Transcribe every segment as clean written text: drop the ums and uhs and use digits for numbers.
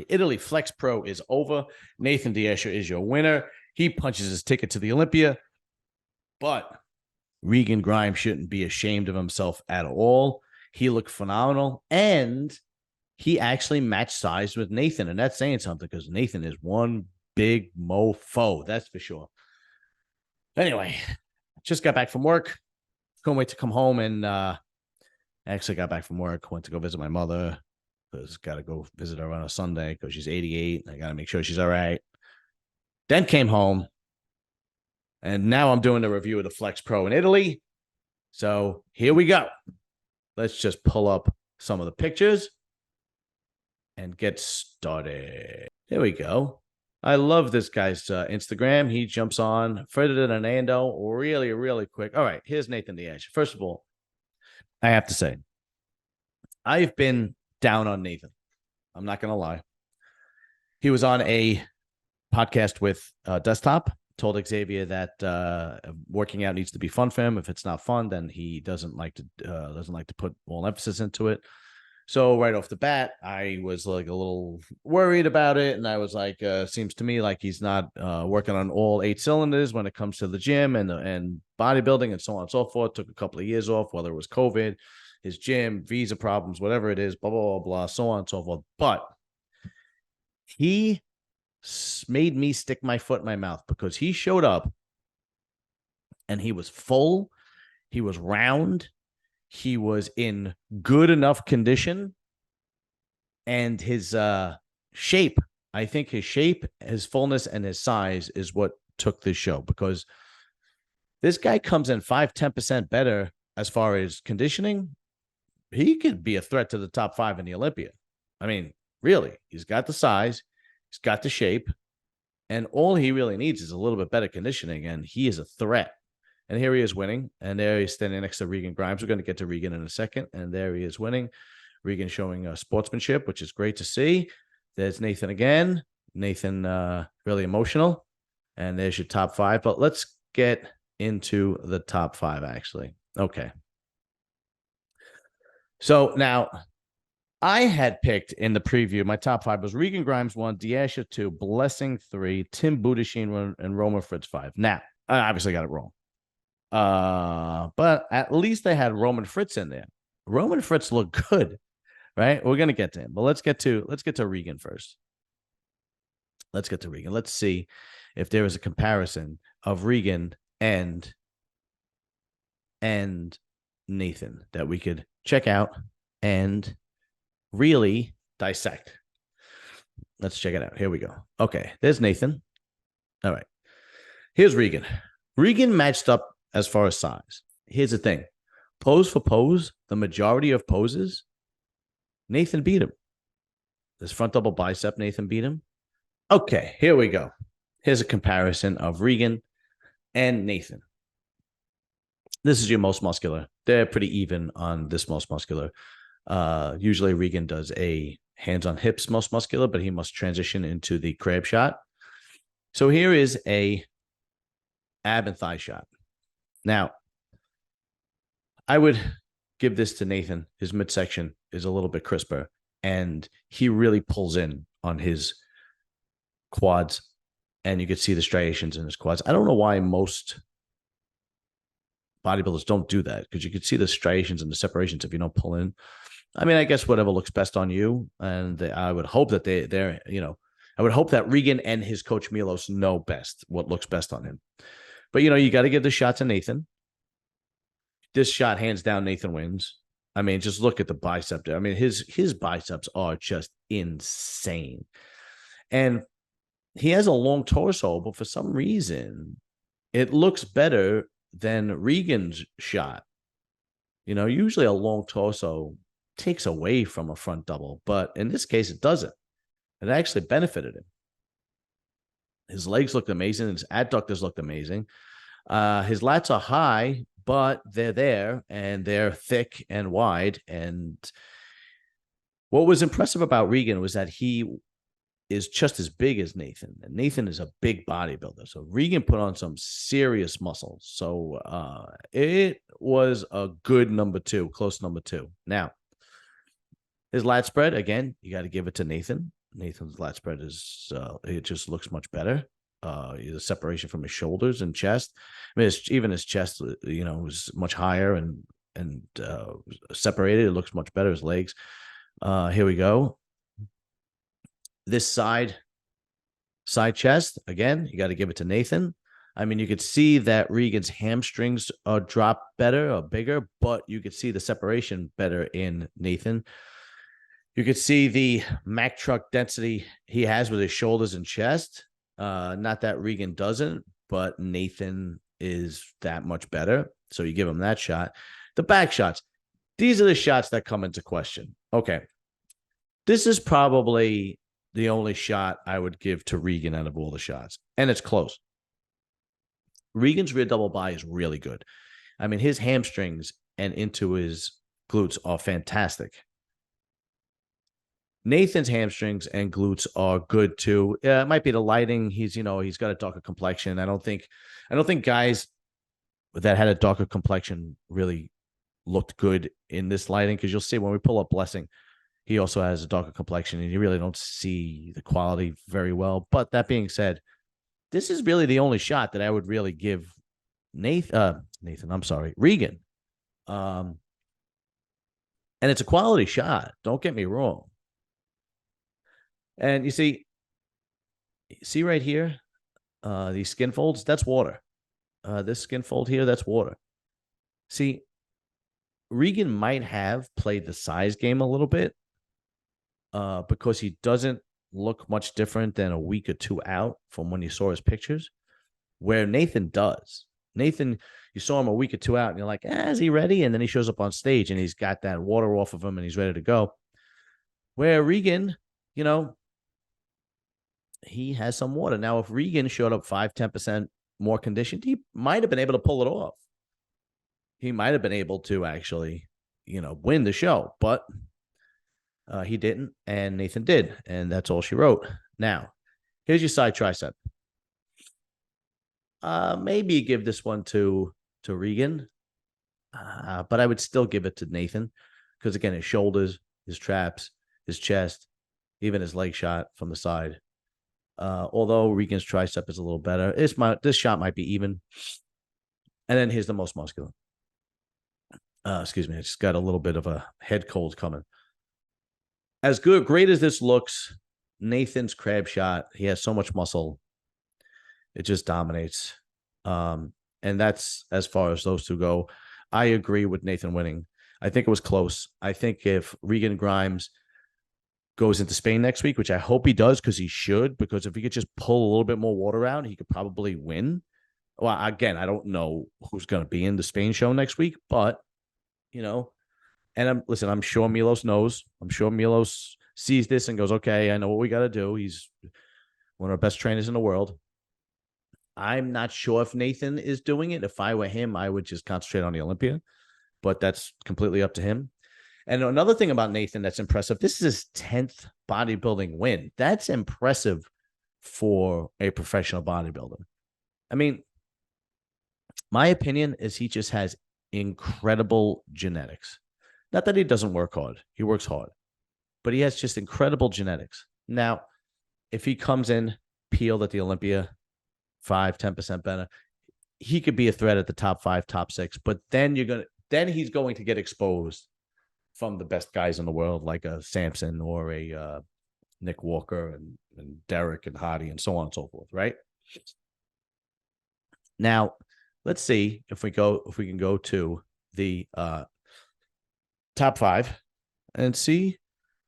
The Italy Flex Pro is over. Nathan D'Asher is your winner. He punches his ticket to the Olympia, but Regan Grimes shouldn't be ashamed of himself at all. He looked phenomenal, and he actually matched size with Nathan, and that's saying something because Nathan is one big mofo, that's for sure. Anyway, just got back from work. Couldn't wait to come home, and actually got back from work. Went to go visit my mother because got to go visit her on a Sunday because she's 88. I got to make sure she's all right. Then came home, and now I'm doing the review of the Flex Pro in Italy. So here we go. Let's just pull up some of the pictures and get started. Here we go. I love this guy's Instagram. He jumps on Ferdinand Hernando really, really quick. All right, here's Nathan D'Asher. First of all, I have to say, I've been down on Nathan. I'm not going to lie. He was on a podcast with Desktop, told Xavier that working out needs to be fun for him. If it's not fun, then he doesn't like to put all emphasis into it. So right off the bat, I was like a little worried about it. And I was like, seems to me like he's not working on all 8 cylinders when it comes to the gym and bodybuilding and so on and so forth. Took a couple of years off, whether it was COVID, his gym, visa problems, whatever it is, blah, blah, blah, blah, so on and so forth. But he made me stick my foot in my mouth because he showed up and he was full. He was round. He was in good enough condition, and his shape, I think his shape, his fullness, and his size is what took this show, because this guy comes in 5-10% better as far as conditioning. He could be a threat to the top 5 in the Olympia. I mean, really, he's got the size, he's got the shape, and all he really needs is a little bit better conditioning, and he is a threat. And here he is winning. And there he's standing next to Regan Grimes. We're going to get to Regan in a second. And there he is winning. Regan showing sportsmanship, which is great to see. There's Nathan again. Nathan really emotional. And there's your top 5. But let's get into the top 5, actually. Okay. So now I had picked in the preview, my top 5 was Regan Grimes 1, D'Asher 2, Blessing 3, Tim Budashin, and Roman Fritz 5. Now, I obviously got it wrong. But at least they had Roman Fritz in there. Roman Fritz looked good, right? We're gonna get to him, but let's get to Regan first. Let's get to Regan. Let's see if there is a comparison of Regan and Nathan that we could check out and really dissect. Let's check it out. Here we go. Okay, there's Nathan. All right. Here's Regan. Regan matched up as far as size. Here's the thing. Pose for pose, the majority of poses, Nathan beat him. This front double bicep, Nathan beat him. Okay, here we go. Here's a comparison of Regan and Nathan. This is your most muscular. They're pretty even on this most muscular. Usually Regan does a hands on hips most muscular, but he must transition into the crab shot. So here is a ab and thigh shot. Now, I would give this to Nathan. His midsection is a little bit crisper, and he really pulls in on his quads, and you could see the striations in his quads. I don't know why most bodybuilders don't do that, because you could see the striations and the separations if you don't pull in. I mean, I guess whatever looks best on you, and I would hope that they're, I would hope that Regan and his coach Milos know best what looks best on him. But, you got to give the shot to Nathan. This shot, hands down, Nathan wins. I mean, just look at the bicep there. I mean, his biceps are just insane. And he has a long torso, but for some reason, it looks better than Regan's shot. Usually a long torso takes away from a front double, but in this case, it doesn't. It actually benefited him. His legs looked amazing. His adductors looked amazing. His lats are high, but they're there, and they're thick and wide. And what was impressive about Regan was that he is just as big as Nathan. And Nathan is a big bodybuilder. So Regan put on some serious muscle. So it was a good number 2, close number 2. Now, his lat spread, again, you got to give it to Nathan. Nathan's lat spread is it just looks much better. The separation from his shoulders and chest. I mean, even his chest, was much higher and separated. It looks much better. His legs. Here we go. This side chest again. You got to give it to Nathan. I mean, you could see that Regan's hamstrings are dropped better or bigger, but you could see the separation better in Nathan. You could see the Mack truck density he has with his shoulders and chest. Not that Regan doesn't, but Nathan is that much better. So you give him that shot. The back shots. These are the shots that come into question. Okay. This is probably the only shot I would give to Regan out of all the shots. And it's close. Regan's rear double by is really good. I mean, his hamstrings and into his glutes are fantastic. Nathan's hamstrings and glutes are good too. It might be the lighting. He's got a darker complexion. I don't think guys that had a darker complexion really looked good in this lighting, because you'll see when we pull up Blessing, he also has a darker complexion and you really don't see the quality very well. But that being said, this is really the only shot that I would really give Regan. And it's a quality shot. Don't get me wrong. And you see right here, these skin folds, that's water. This skin fold here, that's water. See, Regan might have played the size game a little bit because he doesn't look much different than a week or two out from when you saw his pictures, where Nathan does. Nathan, you saw him a week or two out and you're like, is he ready? And then he shows up on stage and he's got that water off of him and he's ready to go. Where Regan, he has some water. Now, if Regan showed up 5-10% more conditioned, he might have been able to pull it off. He might have been able to actually, win the show, but he didn't, and Nathan did, and that's all she wrote. Now, here's your side tricep. Maybe give this one to Regan, but I would still give it to Nathan because, again, his shoulders, his traps, his chest, even his leg shot from the side. Although Regan's tricep is a little better, this shot might be even. And then here's the most muscular. Excuse me, I just got a little bit of a head cold coming. As great as this looks, Nathan's crab shot, he has so much muscle. It just dominates. And that's as far as those two go. I agree with Nathan winning. I think it was close. I think if Regan Grimes goes into Spain next week, which I hope he does, because he should, because if he could just pull a little bit more water out, he could probably win. Well, again, I don't know who's going to be in the Spain show next week, but, and I'm sure Milos knows. I'm sure Milos sees this and goes, okay, I know what we got to do. He's one of our best trainers in the world. I'm not sure if Nathan is doing it. If I were him, I would just concentrate on the Olympia, but that's completely up to him. And another thing about Nathan that's impressive, this is his 10th bodybuilding win. That's impressive for a professional bodybuilder. I mean, my opinion is he just has incredible genetics. Not that he doesn't work hard. He works hard. But he has just incredible genetics. Now, if he comes in peeled at the Olympia, 5-10% better, he could be a threat at the top 5, top 6. But then he's going to get exposed from the best guys in the world, like a Samson or a Nick Walker and Derek and Hardy and so on and so forth, right? Now, let's see if we can go to the top 5 and see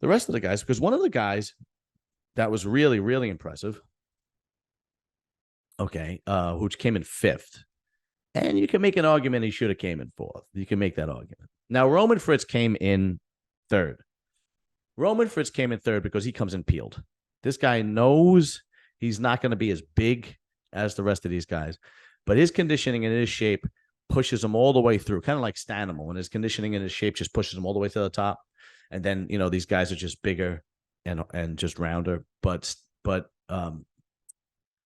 the rest of the guys, because one of the guys that was really, really impressive, who came in 5th, and you can make an argument he should have came in 4th. You can make that argument. Now, Roman Fritz came in 3rd. Roman Fritz came in 3rd because he comes in peeled. This guy knows he's not going to be as big as the rest of these guys, but his conditioning and his shape pushes him all the way through, kind of like Stanimal, and his conditioning and his shape just pushes him all the way to the top. And then, these guys are just bigger and just rounder. But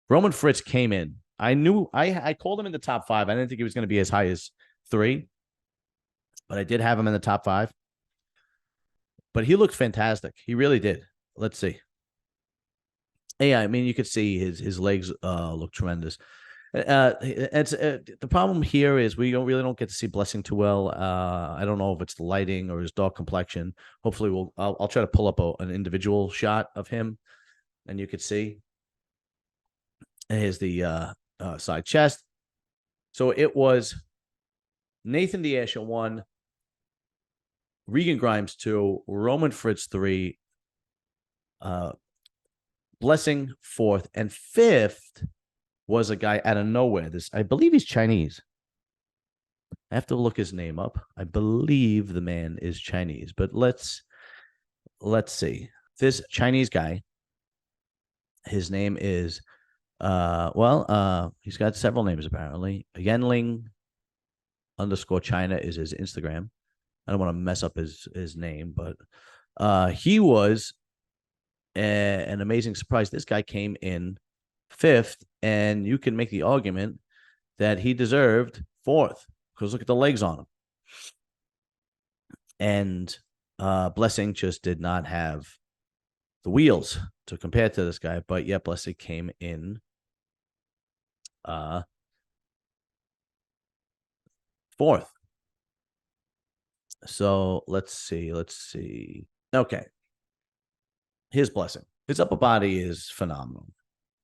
Roman Fritz came in. I called him in the top 5. I didn't think he was going to be as high as 3, but I did have him in the top 5. But he looked fantastic. He really did. Let's see. Yeah, I mean, you could see his legs look tremendous. It's the problem here is we don't get to see Blessing too well. I don't know if it's the lighting or his dark complexion. Hopefully, I'll try to pull up an individual shot of him, and you could see. Here's the side chest. So it was Nathan D'Asha 1, Regan Grimes 2, Roman Fritz 3, Blessing 4th, and 5th was a guy out of nowhere. I believe he's Chinese. I have to look his name up. I believe the man is Chinese, but let's see. This Chinese guy, his name is he's got several names apparently. Yenling _ China is his Instagram. I don't want to mess up his name, but he was an amazing surprise. This guy came in 5th, and you can make the argument that he deserved 4th because look at the legs on him. And Blessing just did not have the wheels to compare to this guy, but yeah, Blessing came in 4th. So let's see. Okay. His Blessing. His upper body is phenomenal.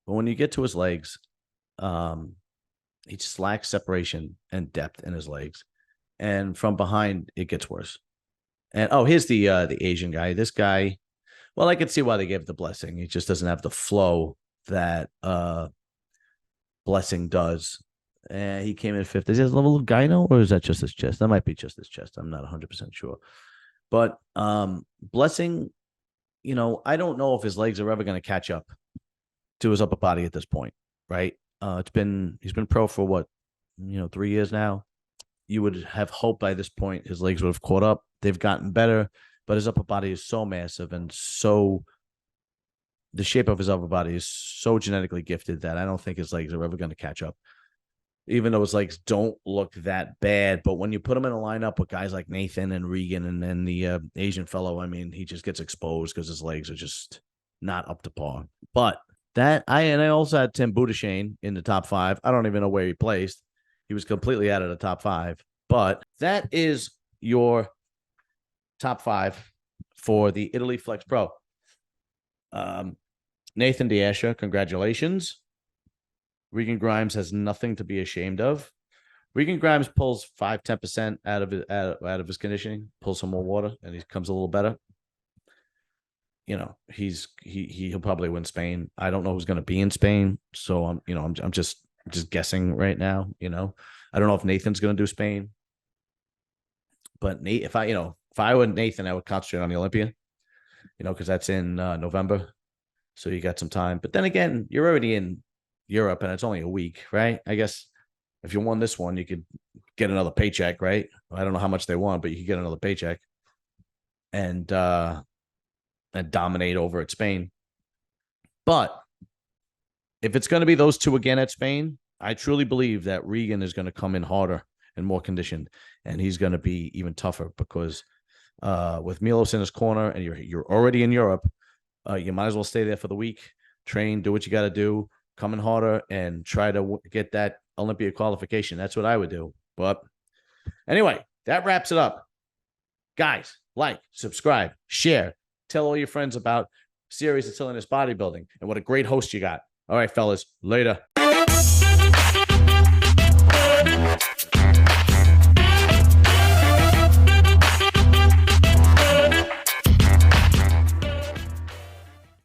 But when you get to his legs, he just lacks separation and depth in his legs. And from behind, it gets worse. And here's the Asian guy. This guy, well, I can see why they gave it the Blessing. He just doesn't have the flow that Blessing does. And he came in 5th. Is he a little gyno, or is that just his chest? That might be just his chest. I'm not 100% sure. But Blessing, I don't know if his legs are ever going to catch up to his upper body at this point, right? He's been pro for what, 3 years now. You would have hoped by this point his legs would have caught up. They've gotten better, but his upper body is so massive and the shape of his upper body is so genetically gifted that I don't think his legs are ever going to catch up. Even though his legs don't look that bad, but when you put him in a lineup with guys like Nathan and Regan and then the Asian fellow, I mean, he just gets exposed because his legs are just not up to par. But I also had Tim Budashane in the top 5. I don't even know where he placed. He was completely out of the top 5. But that is your top 5 for the Italy Flex Pro. Nathan D'Asha, congratulations. Regan Grimes has nothing to be ashamed of. Regan Grimes pulls 5-10% out of his conditioning, pulls some more water, and he comes a little better. He'll probably win Spain. I don't know who's going to be in Spain, so I'm just guessing right now. I don't know if Nathan's going to do Spain, but Nate, if I were Nathan, I would concentrate on the Olympia, because that's in November, so you got some time. But then again, you're already in Europe, and it's only a week, right? I guess if you won this one, you could get another paycheck, right? I don't know how much they want, but you could get another paycheck and dominate over at Spain. But if it's going to be those two again at Spain, I truly believe that Regan is going to come in harder and more conditioned, and he's going to be even tougher because with Milos in his corner and you're already in Europe, you might as well stay there for the week, train, do what you got to do, come in harder, and try to get that Olympia qualification. That's what I would do. But anyway, that wraps it up. Guys, like, subscribe, share, tell all your friends about Serious and Silliness Bodybuilding and what a great host you got. All right, fellas, later.